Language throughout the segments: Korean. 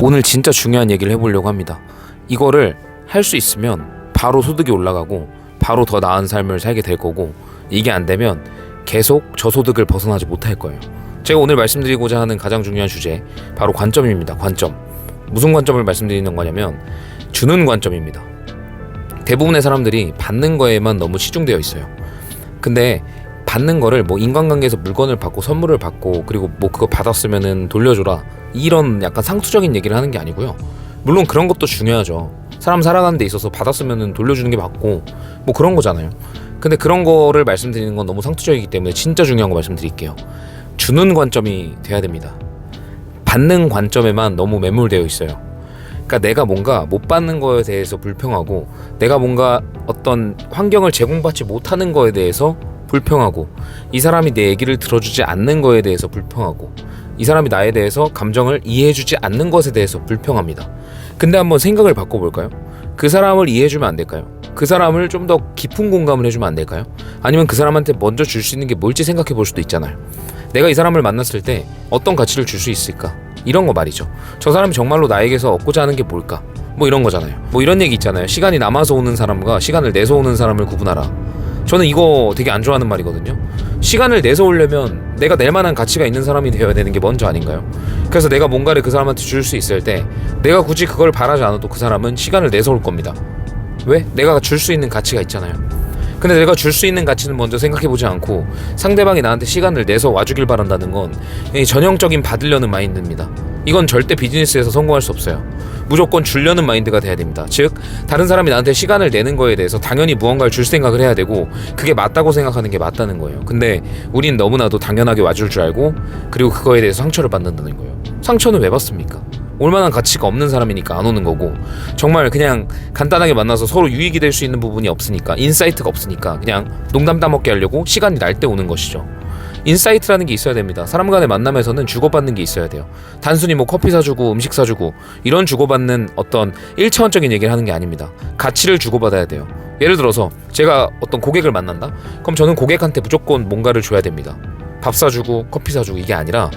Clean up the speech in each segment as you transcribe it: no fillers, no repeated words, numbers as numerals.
오늘 진짜 중요한 얘기를 해보려고 합니다. 이거를 할 수 있으면 바로 소득이 올라가고 바로 더 나은 삶을 살게 될 거고, 이게 안 되면 계속 저소득을 벗어나지 못할 거예요. 제가 오늘 말씀드리고자 하는 가장 중요한 주제, 바로 관점입니다. 관점. 무슨 관점을 말씀드리는 거냐면 주는 관점입니다. 대부분의 사람들이 받는 거에만 너무 치중되어 있어요. 근데 받는 거를 인간관계에서 물건을 받고 선물을 받고 그리고 그거 받았으면은 돌려줘라, 이런 약간 상투적인 얘기를 하는 게 아니고요. 물론 그런 것도 중요하죠. 사람 살아가는 데 있어서 받았으면은 돌려주는 게 맞고 그런 거잖아요. 근데 그런 거를 말씀드리는 건 너무 상투적이기 때문에 진짜 중요한 거 말씀드릴게요. 주는 관점이 돼야 됩니다. 받는 관점에만 너무 매몰되어 있어요. 그러니까 내가 뭔가 못 받는 거에 대해서 불평하고, 내가 뭔가 어떤 환경을 제공받지 못하는 거에 대해서 불평하고, 이 사람이 내 얘기를 들어주지 않는 거에 대해서 불평하고, 이 사람이 나에 대해서 감정을 이해해주지 않는 것에 대해서 불평합니다. 근데 한번 생각을 바꿔볼까요? 그 사람을 이해해주면 안 될까요? 그 사람을 좀 더 깊은 공감을 해주면 안 될까요? 아니면 그 사람한테 먼저 줄 수 있는 게 뭘지 생각해 볼 수도 있잖아요. 내가 이 사람을 만났을 때 어떤 가치를 줄 수 있을까? 이런 거 말이죠. 저 사람이 정말로 나에게서 얻고자 하는 게 뭘까? 이런 거잖아요. 이런 얘기 있잖아요. 시간이 남아서 오는 사람과 시간을 내서 오는 사람을 구분하라. 저는 이거 되게 안 좋아하는 말이거든요. 시간을 내서 오려면 내가 낼 만한 가치가 있는 사람이 되어야 되는 게 먼저 아닌가요? 그래서 내가 뭔가를 그 사람한테 줄 수 있을 때 내가 굳이 그걸 바라지 않아도 그 사람은 시간을 내서 올 겁니다. 왜? 내가 줄 수 있는 가치가 있잖아요. 근데 내가 줄 수 있는 가치는 먼저 생각해보지 않고 상대방이 나한테 시간을 내서 와주길 바란다는 건 전형적인 받으려는 마인드입니다. 이건 절대 비즈니스에서 성공할 수 없어요. 무조건 주려는 마인드가 돼야 됩니다. 즉, 다른 사람이 나한테 시간을 내는 거에 대해서 당연히 무언가를 줄 생각을 해야 되고, 그게 맞다고 생각하는 게 맞다는 거예요. 근데 우린 너무나도 당연하게 와줄 줄 알고, 그리고 그거에 대해서 상처를 받는다는 거예요. 상처는 왜 받습니까? 올만한 가치가 없는 사람이니까 안 오는 거고, 정말 그냥 간단하게 만나서 서로 유익이 될 수 있는 부분이 없으니까, 인사이트가 없으니까 그냥 농담 따먹게 하려고 시간이 날 때 오는 것이죠. 인사이트라는 게 있어야 됩니다. 사람 간의 만남에서는 주고받는 게 있어야 돼요. 단순히 커피 사주고 음식 사주고 이런 주고받는 어떤 1차원적인 얘기를 하는 게 아닙니다. 가치를 주고받아야 돼요. 예를 들어서 제가 어떤 고객을 만난다? 그럼 저는 고객한테 무조건 뭔가를 줘야 됩니다. 밥 사주고 커피 사주고 이게 아니라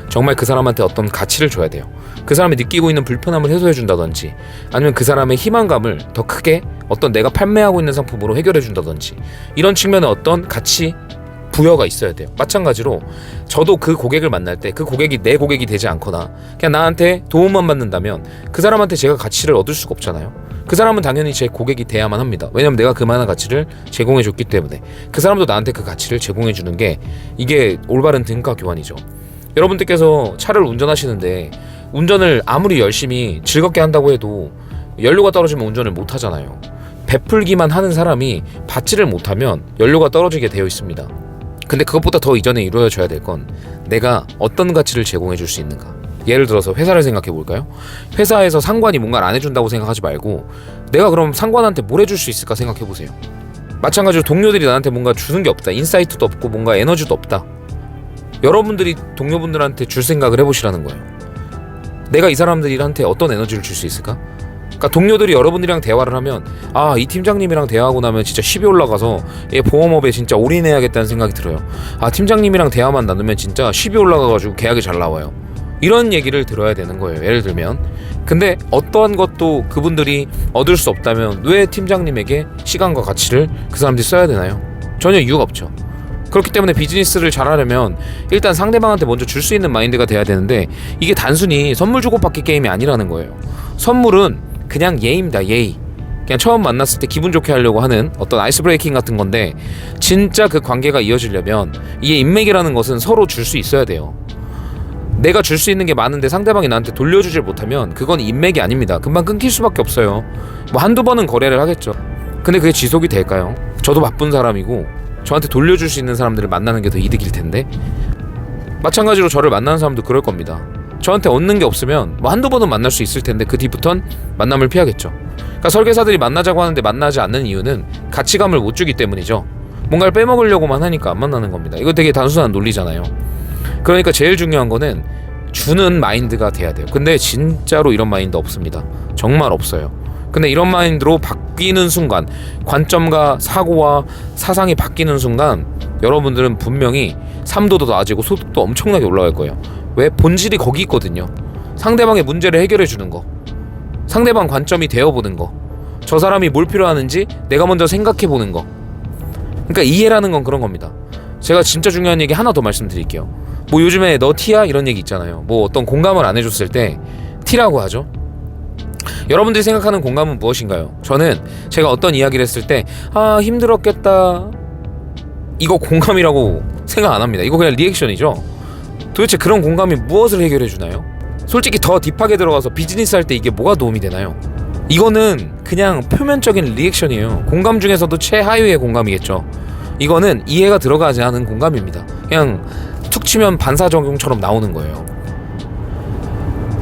정말 그 사람한테 어떤 가치를 줘야 돼요. 그 사람이 느끼고 있는 불편함을 해소해 준다든지, 아니면 그 사람의 희망감을 더 크게 어떤 내가 판매하고 있는 상품으로 해결해 준다든지, 이런 측면의 어떤 가치 부여가 있어야 돼요. 마찬가지로 저도 그 고객을 만날 때 그 고객이 내 고객이 되지 않거나 그냥 나한테 도움만 받는다면 그 사람한테 제가 가치를 얻을 수가 없잖아요. 그 사람은 당연히 제 고객이 돼야만 합니다. 왜냐면 내가 그만한 가치를 제공해 줬기 때문에 그 사람도 나한테 그 가치를 제공해 주는 게, 이게 올바른 등가 교환이죠. 여러분들께서 차를 운전하시는데 운전을 아무리 열심히 즐겁게 한다고 해도 연료가 떨어지면 운전을 못 하잖아요. 베풀기만 하는 사람이 받지를 못하면 연료가 떨어지게 되어 있습니다. 근데 그것보다 더 이전에 이루어져야 될 건 내가 어떤 가치를 제공해 줄 수 있는가. 예를 들어서 회사를 생각해 볼까요? 회사에서 상관이 뭔가를 안 해준다고 생각하지 말고, 내가 그럼 상관한테 뭘 해줄 수 있을까 생각해 보세요. 마찬가지로 동료들이 나한테 뭔가 주는 게 없다, 인사이트도 없고 뭔가 에너지도 없다. 여러분들이 동료분들한테 줄 생각을 해보시라는 거예요. 내가 이 사람들한테 어떤 에너지를 줄 수 있을까? 그러니까 동료들이 여러분들이랑 대화를 하면, 이 팀장님이랑 대화하고 나면 진짜 10이 올라가서 얘 보험업에 진짜 올인해야겠다는 생각이 들어요. 팀장님이랑 대화만 나누면 진짜 10이 올라가가지고 계약이 잘 나와요. 이런 얘기를 들어야 되는 거예요. 예를 들면. 근데 어떠한 것도 그분들이 얻을 수 없다면 왜 팀장님에게 시간과 가치를 그 사람들이 써야 되나요? 전혀 이유가 없죠. 그렇기 때문에 비즈니스를 잘하려면 일단 상대방한테 먼저 줄 수 있는 마인드가 돼야 되는데, 이게 단순히 선물 주고받기 게임이 아니라는 거예요. 선물은 그냥 예의입니다. 예의. 그냥 처음 만났을 때 기분 좋게 하려고 하는 어떤 아이스 브레이킹 같은 건데, 진짜 그 관계가 이어지려면 이게 인맥이라는 것은 서로 줄 수 있어야 돼요. 내가 줄 수 있는 게 많은데 상대방이 나한테 돌려주질 못하면 그건 인맥이 아닙니다. 금방 끊길 수밖에 없어요. 한두 번은 거래를 하겠죠. 근데 그게 지속이 될까요? 저도 바쁜 사람이고 저한테 돌려줄 수 있는 사람들을 만나는 게 더 이득일 텐데, 마찬가지로 저를 만나는 사람도 그럴 겁니다. 저한테 얻는 게 없으면 한두 번은 만날 수 있을 텐데 그 뒤부턴 만남을 피하겠죠. 그러니까 설계사들이 만나자고 하는데 만나지 않는 이유는 가치감을 못 주기 때문이죠. 뭔가를 빼먹으려고만 하니까 안 만나는 겁니다. 이거 되게 단순한 논리잖아요. 그러니까 제일 중요한 거는 주는 마인드가 돼야 돼요. 근데 진짜로 이런 마인드 없습니다. 정말 없어요. 근데 이런 마인드로 바뀌는 순간, 관점과 사고와 사상이 바뀌는 순간 여러분들은 분명히 삶도 더 나아지고 소득도 엄청나게 올라갈 거예요. 왜? 본질이 거기 있거든요. 상대방의 문제를 해결해 주는 거, 상대방 관점이 되어보는 거, 저 사람이 뭘 필요하는지 내가 먼저 생각해 보는 거. 그러니까 이해라는 건 그런 겁니다. 제가 진짜 중요한 얘기 하나 더 말씀드릴게요. 뭐 요즘에 너 T야? 이런 얘기 있잖아요. 뭐 어떤 공감을 안 해줬을 때 T라고 하죠. 여러분들이 생각하는 공감은 무엇인가요? 저는 제가 어떤 이야기를 했을 때 힘들었겠다, 이거 공감이라고 생각 안 합니다. 이거 그냥 리액션이죠. 도대체 그런 공감이 무엇을 해결해 주나요? 솔직히 더 딥하게 들어가서 비즈니스 할 때 이게 뭐가 도움이 되나요? 이거는 그냥 표면적인 리액션이에요. 공감 중에서도 최하위의 공감이겠죠. 이거는 이해가 들어가지 않은 공감입니다. 그냥 툭 치면 반사적용처럼 나오는 거예요.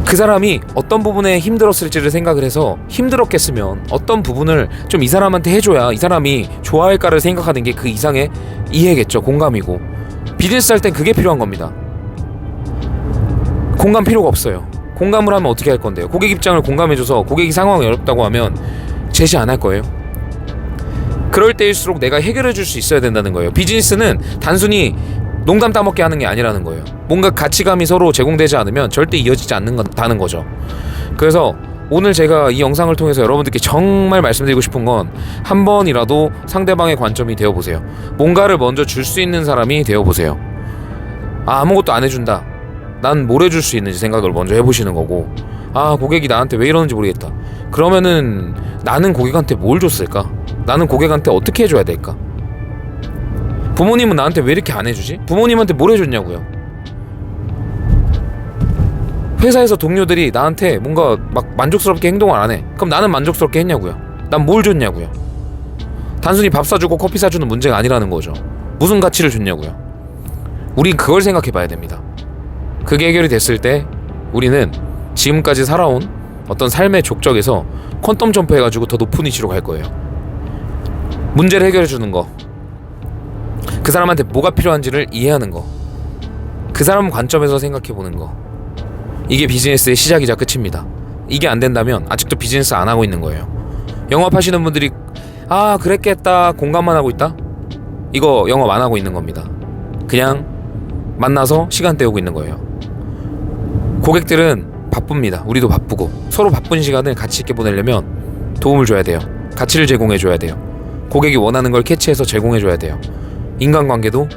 그 사람이 어떤 부분에 힘들었을지를 생각을 해서 힘들었겠으면 어떤 부분을 좀 이 사람한테 해줘야 이 사람이 좋아할까를 생각하는 게 그 이상의 이해겠죠. 공감이고. 비즈니스 할 땐 그게 필요한 겁니다. 공감 필요가 없어요. 공감을 하면 어떻게 할 건데요? 고객 입장을 공감해줘서 고객이 상황이 어렵다고 하면 제시 안 할 거예요. 그럴 때일수록 내가 해결해 줄 수 있어야 된다는 거예요. 비즈니스는 단순히 농담 따먹게 하는 게 아니라는 거예요. 뭔가 가치감이 서로 제공되지 않으면 절대 이어지지 않는다는 거죠. 그래서 오늘 제가 이 영상을 통해서 여러분들께 정말 말씀드리고 싶은 건 한 번이라도 상대방의 관점이 되어보세요. 뭔가를 먼저 줄 수 있는 사람이 되어보세요. 아무것도 안 해준다, 난 뭘 해줄 수 있는지 생각을 먼저 해보시는 거고, 고객이 나한테 왜 이러는지 모르겠다, 그러면은 나는 고객한테 뭘 줬을까? 나는 고객한테 어떻게 해줘야 될까? 부모님은 나한테 왜 이렇게 안 해주지? 부모님한테 뭘 해줬냐고요? 회사에서 동료들이 나한테 뭔가 막 만족스럽게 행동을 안 해. 그럼 나는 만족스럽게 했냐고요? 난 뭘 줬냐고요? 단순히 밥 사주고 커피 사주는 문제가 아니라는 거죠. 무슨 가치를 줬냐고요? 우린 그걸 생각해 봐야 됩니다. 그게 해결이 됐을 때 우리는 지금까지 살아온 어떤 삶의 족적에서 퀀텀 점프해가지고 더 높은 위치로 갈 거예요. 문제를 해결해 주는 거, 그 사람한테 뭐가 필요한지를 이해하는 거, 그 사람 관점에서 생각해 보는 거, 이게 비즈니스의 시작이자 끝입니다. 이게 안 된다면 아직도 비즈니스 안 하고 있는 거예요. 영업하시는 분들이 그랬겠다 공감만 하고 있다? 이거 영업 안 하고 있는 겁니다. 그냥 만나서 시간 때우고 있는 거예요. 고객들은 바쁩니다. 우리도 바쁘고. 서로 바쁜 시간을 가치 있게 보내려면 도움을 줘야 돼요. 가치를 제공해 줘야 돼요. 고객이 원하는 걸 캐치해서 제공해 줘야 돼요. 인간관계도,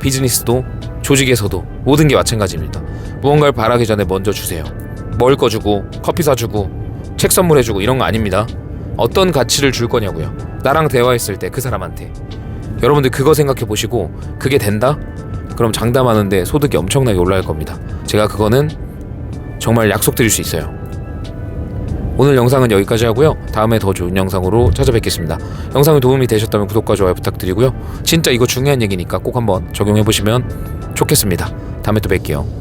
비즈니스도, 조직에서도 모든 게 마찬가지입니다. 무언가를 바라기 전에 먼저 주세요. 먹을 거 주고, 커피 사주고, 책 선물해주고 이런 거 아닙니다. 어떤 가치를 줄 거냐고요. 나랑 대화했을 때 그 사람한테. 여러분들 그거 생각해 보시고, 그게 된다? 그럼 장담하는데 소득이 엄청나게 올라갈 겁니다. 제가 그거는 정말 약속드릴 수 있어요. 오늘 영상은 여기까지 하고요. 다음에 더 좋은 영상으로 찾아뵙겠습니다. 영상이 도움이 되셨다면 구독과 좋아요 부탁드리고요. 진짜 이거 중요한 얘기니까 꼭 한번 적용해보시면 좋겠습니다. 다음에 또 뵐게요.